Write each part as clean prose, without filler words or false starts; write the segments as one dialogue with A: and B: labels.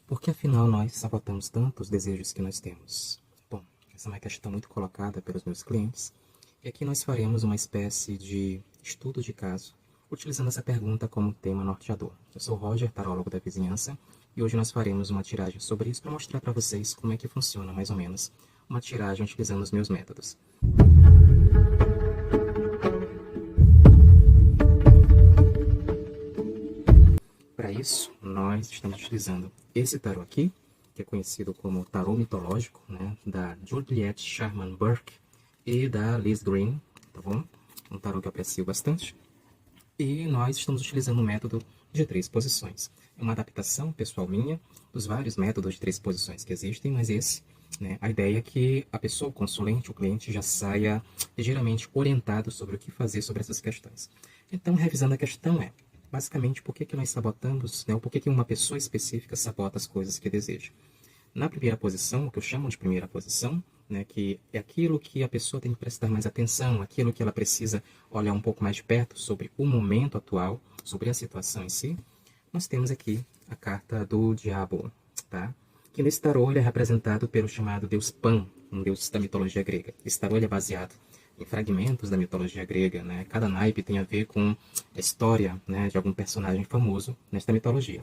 A: Por que afinal nós sabotamos tanto os desejos que nós temos? Bom, essa é uma questão muito colocada pelos meus clientes, e aqui nós faremos uma espécie de estudo de caso, utilizando essa pergunta como tema norteador. Eu sou o Roger, tarólogo da vizinhança, e hoje nós faremos uma tiragem sobre isso para mostrar para vocês como é que funciona, mais ou menos, uma tiragem utilizando os meus métodos. Para isso, nós estamos utilizando esse tarô aqui, que é conhecido como tarô mitológico, né, da Juliet Sharman Burke e da Liz Green, tá bom? Um tarô que eu aprecio bastante. E nós estamos utilizando o método de 3 posições. É uma adaptação pessoal minha dos vários métodos de 3 posições que existem, mas esse, né, a ideia é que a pessoa, o consulente, o cliente, já saia ligeiramente orientado sobre o que fazer sobre essas questões. Então, revisando a questão basicamente, por que nós sabotamos, né, ou por que uma pessoa específica sabota as coisas que deseja. Na primeira posição, o que eu chamo de primeira posição, né, que é aquilo que a pessoa tem que prestar mais atenção, aquilo que ela precisa olhar um pouco mais de perto sobre o momento atual, sobre a situação em si, nós temos aqui a carta do Diabo, tá? Que nesse tarô ele é representado pelo chamado deus Pan, um deus da mitologia grega. Esse tarô ele é baseado em fragmentos da mitologia grega, né? Cada naipe tem a ver com a história, né, de algum personagem famoso nesta mitologia.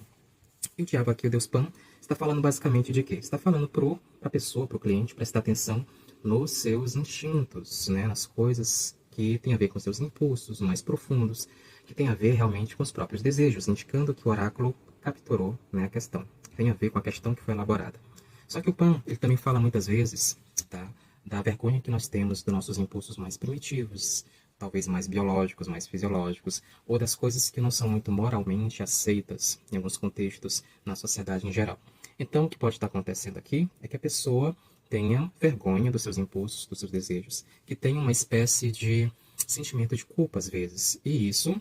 A: E o diabo aqui, o deus Pan, está falando basicamente de quê? Está falando para a pessoa, para o cliente, prestar atenção nos seus instintos, né? Nas coisas que têm a ver com seus impulsos mais profundos, que tem a ver realmente com os próprios desejos, indicando que o oráculo capturou, né, a questão. Tem a ver com a questão que foi elaborada. Só que o Pan, ele também fala muitas vezes, tá, da vergonha que nós temos dos nossos impulsos mais primitivos, talvez mais biológicos, mais fisiológicos, ou das coisas que não são muito moralmente aceitas em alguns contextos na sociedade em geral. Então, o que pode estar acontecendo aqui é que a pessoa tenha vergonha dos seus impulsos, dos seus desejos, que tenha uma espécie de sentimento de culpa às vezes. E isso,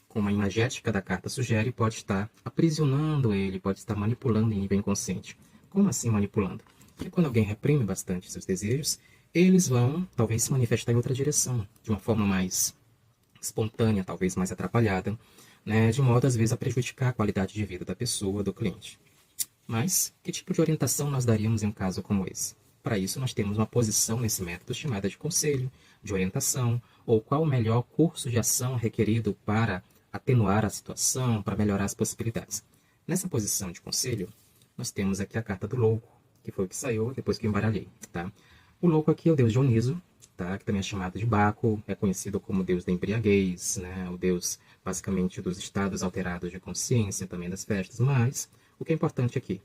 A: como a imagética da carta sugere, pode estar aprisionando ele, pode estar manipulando em nível inconsciente. Como assim manipulando? Porque quando alguém reprime bastante seus desejos, eles vão talvez se manifestar em outra direção, de uma forma mais espontânea, talvez mais atrapalhada, né, de modo às vezes a prejudicar a qualidade de vida da pessoa, do cliente. Mas que tipo de orientação nós daríamos em um caso como esse? Para isso nós temos uma posição nesse método chamada de conselho, de orientação, ou qual o melhor curso de ação requerido para atenuar a situação, para melhorar as possibilidades. Nessa posição de conselho, nós temos aqui a carta do louco, que foi o que saiu depois que eu embaralhei, tá? O louco aqui é o deus Dioniso, tá? Que também é chamado de Baco, é conhecido como deus da embriaguez, né? O deus, basicamente, dos estados alterados de consciência, também das festas, mas o que é importante aqui,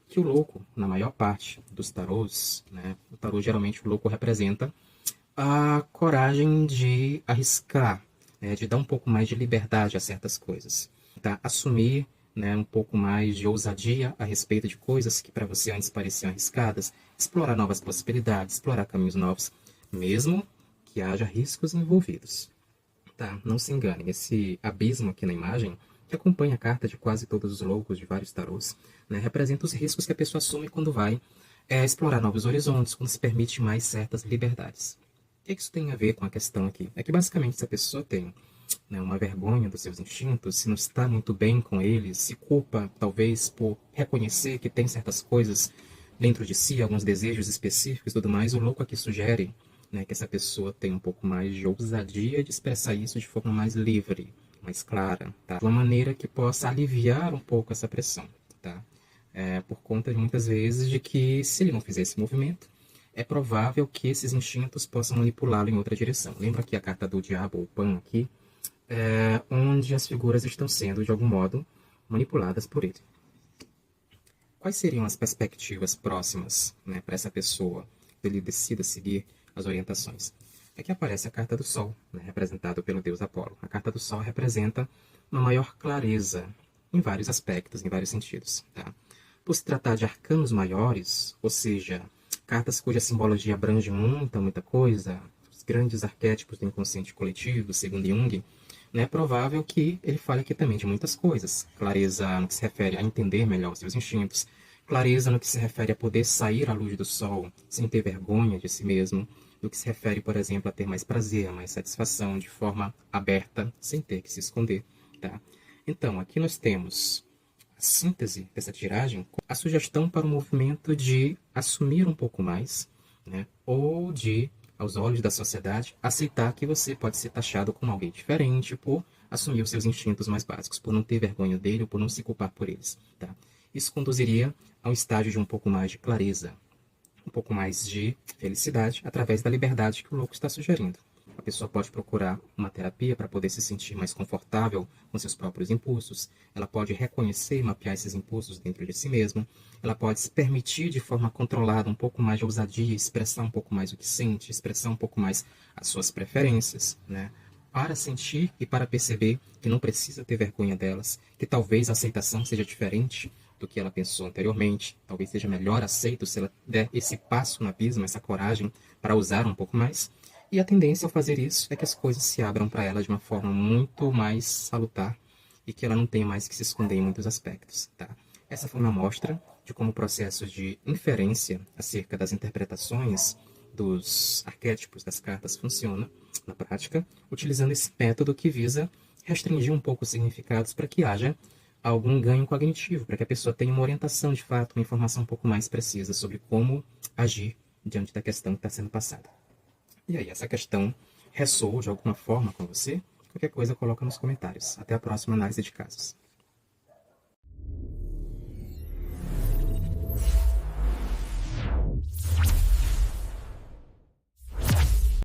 A: que o louco, na maior parte dos tarôs, né? O tarô, geralmente, o louco representa a coragem de arriscar, né? De dar um pouco mais de liberdade a certas coisas, tá? Assumir, né, um pouco mais de ousadia a respeito de coisas que para você antes pareciam arriscadas, explorar novas possibilidades, explorar caminhos novos, mesmo que haja riscos envolvidos. Tá? Não se engane, esse abismo aqui na imagem, que acompanha a carta de quase todos os loucos de vários tarôs, né, representa os riscos que a pessoa assume quando vai explorar novos horizontes, quando se permite mais certas liberdades. O que isso tem a ver com a questão aqui? É que basicamente se a pessoa tem, né, uma vergonha dos seus instintos, se não está muito bem com eles, se culpa talvez por reconhecer que tem certas coisas dentro de si, alguns desejos específicos e tudo mais, o louco aqui sugere, né, que essa pessoa tenha um pouco mais de ousadia de expressar isso de forma mais livre, mais clara, tá? De uma maneira que possa aliviar um pouco essa pressão, tá? Por conta de muitas vezes de que se ele não fizer esse movimento, é provável que esses instintos possam manipulá-lo em outra direção. Lembra que a carta do diabo, ou Pan aqui, onde as figuras estão sendo, de algum modo, manipuladas por ele. Quais seriam as perspectivas próximas, né, para essa pessoa, que ele decida seguir as orientações? Aqui aparece a carta do Sol, né, representado pelo deus Apolo. A carta do Sol representa uma maior clareza em vários aspectos, em vários sentidos. Tá? Por se tratar de arcanos maiores, ou seja, cartas cuja simbologia abrange muita coisa, os grandes arquétipos do inconsciente coletivo, segundo Jung, é provável que ele fale aqui também de muitas coisas. Clareza no que se refere a entender melhor os seus instintos, clareza no que se refere a poder sair à luz do sol sem ter vergonha de si mesmo, no que se refere, por exemplo, a ter mais prazer, mais satisfação de forma aberta, sem ter que se esconder. Tá? Então, aqui nós temos síntese dessa tiragem, a sugestão para o movimento de assumir um pouco mais, né? Ou de, aos olhos da sociedade, aceitar que você pode ser taxado como alguém diferente por assumir os seus instintos mais básicos, por não ter vergonha dele ou por não se culpar por eles, tá? Isso conduziria a um estágio de um pouco mais de clareza, um pouco mais de felicidade através da liberdade que o louco está sugerindo. A pessoa pode procurar uma terapia para poder se sentir mais confortável com seus próprios impulsos. Ela pode reconhecer e mapear esses impulsos dentro de si mesma. Ela pode se permitir de forma controlada um pouco mais de ousadia, expressar um pouco mais o que sente, expressar um pouco mais as suas preferências, né? Para sentir e para perceber que não precisa ter vergonha delas, que talvez a aceitação seja diferente do que ela pensou anteriormente, talvez seja melhor aceito se ela der esse passo no abismo, essa coragem para usar um pouco mais. E a tendência ao fazer isso é que as coisas se abram para ela de uma forma muito mais salutar e que ela não tenha mais que se esconder em muitos aspectos, tá? Essa foi uma amostra de como o processo de inferência acerca das interpretações dos arquétipos das cartas funciona na prática, utilizando esse método que visa restringir um pouco os significados para que haja algum ganho cognitivo, para que a pessoa tenha uma orientação de fato, uma informação um pouco mais precisa sobre como agir diante da questão que está sendo passada. E aí, essa questão ressoou de alguma forma com você? Qualquer coisa, coloca nos comentários. Até a próxima análise de casos.